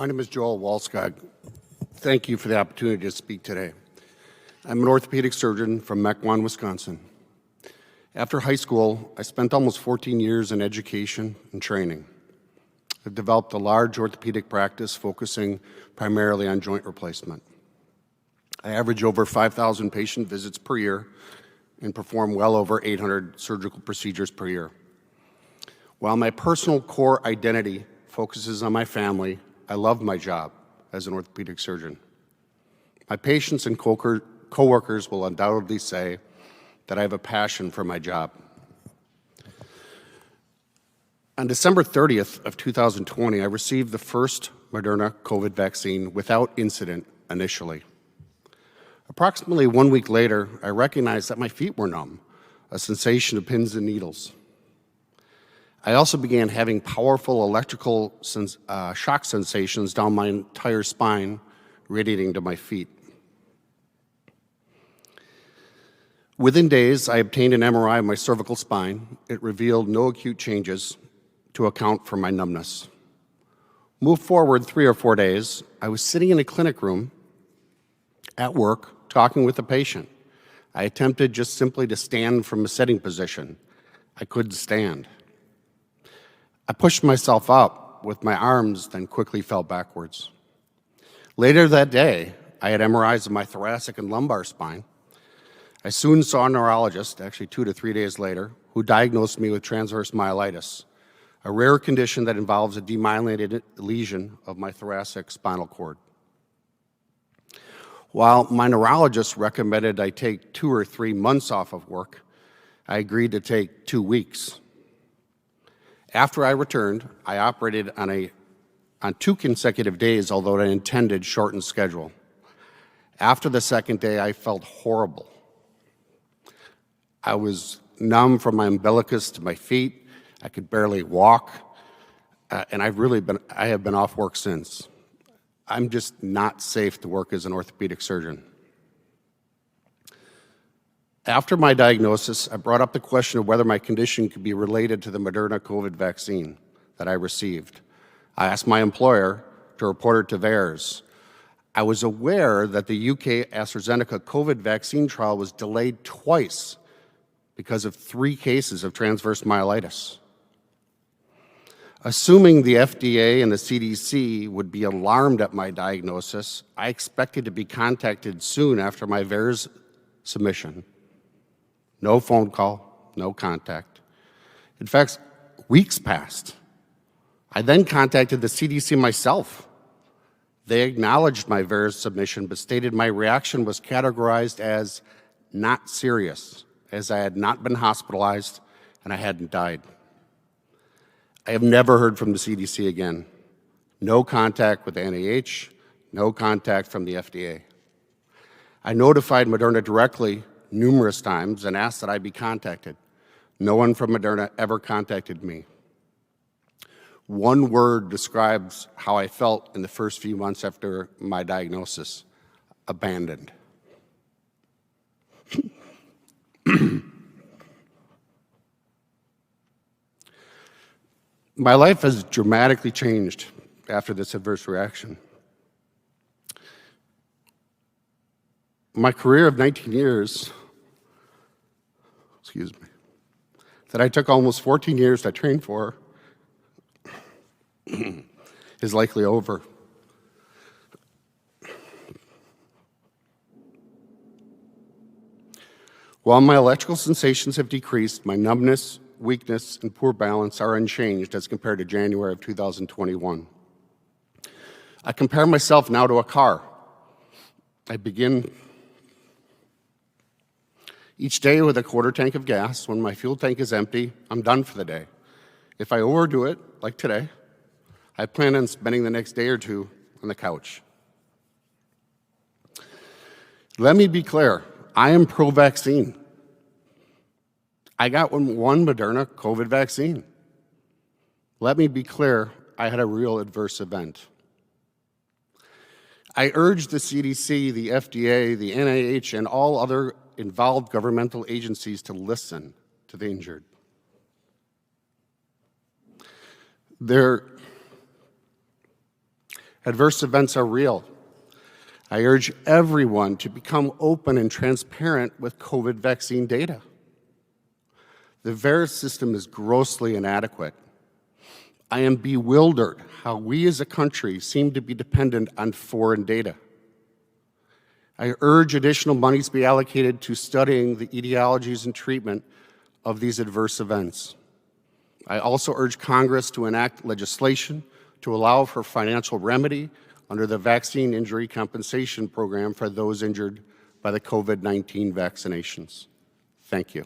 My name is Joel Walskog. Thank you for the opportunity to speak today. I'm an orthopedic surgeon from Mequon, Wisconsin. After high school, I spent almost 14 years in education and training. I've developed a large orthopedic practice focusing primarily on joint replacement. I average over 5,000 patient visits per year and perform well over 800 surgical procedures per year. While my personal core identity focuses on my family, I love my job as an orthopedic surgeon. My patients and coworkers will undoubtedly say that I have a passion for my job. On December 30th of 2020, I received the first Moderna COVID vaccine without incident initially. Approximately 1 week later, I recognized that my feet were numb, a sensation of pins and needles. I also began having powerful electrical shock sensations down my entire spine, radiating to my feet. Within days, I obtained an MRI of my cervical spine. It revealed no acute changes to account for my numbness. Move forward 3 or 4 days, I was sitting in a clinic room at work talking with a patient. I attempted just simply to stand from a sitting position. I couldn't stand. I pushed myself up with my arms, then quickly fell backwards. Later that day, I had MRIs of my thoracic and lumbar spine. I soon saw a neurologist, actually 2 to 3 days later, who diagnosed me with transverse myelitis, a rare condition that involves a demyelinated lesion of my thoracic spinal cord. While my neurologist recommended I take 2 or 3 months off of work, I agreed to take 2 weeks. After I returned, I operated on 2 consecutive days, although I intended shortened schedule. After the second day, I felt horrible. I was numb from my umbilicus to my feet. I could barely walk, and I have been off work since. I'm just not safe to work as an orthopedic surgeon. After my diagnosis, I brought up the question of whether my condition could be related to the Moderna COVID vaccine that I received. I asked my employer to report it to VAERS. I was aware that the UK AstraZeneca COVID vaccine trial was delayed twice because of 3 cases of transverse myelitis. Assuming the FDA and the CDC would be alarmed at my diagnosis, I expected to be contacted soon after my VAERS submission. No phone call, no contact. In fact, weeks passed. I then contacted the CDC myself. They acknowledged my VAERS submission, but stated my reaction was categorized as not serious, as I had not been hospitalized and I hadn't died. I have never heard from the CDC again. No contact with the NIH, no contact from the FDA. I notified Moderna directly numerous times and asked that I be contacted. No one from Moderna ever contacted me. One word describes how I felt in the first few months after my diagnosis: abandoned. My life has dramatically changed after this adverse reaction. My career of 19 years, that I took almost 14 years to train for, is likely over. While my electrical sensations have decreased, my numbness, weakness, and poor balance are unchanged as compared to January of 2021. I compare myself now to a car. I begin each day with a quarter tank of gas. When my fuel tank is empty, I'm done for the day. If I overdo it, like today, I plan on spending the next day or 2 on the couch. Let me be clear, I am pro-vaccine. I got one Moderna COVID vaccine. Let me be clear, I had a real adverse event. I urge the CDC, the FDA, the NIH, and all other involved governmental agencies to listen to the injured. Adverse events are real. I urge everyone to become open and transparent with COVID vaccine data. The VAERS system is grossly inadequate. I am bewildered how we as a country seem to be dependent on foreign data. I urge additional monies be allocated to studying the etiologies and treatment of these adverse events. I also urge Congress to enact legislation to allow for financial remedy under the Vaccine Injury Compensation Program for those injured by the COVID-19 vaccinations. Thank you.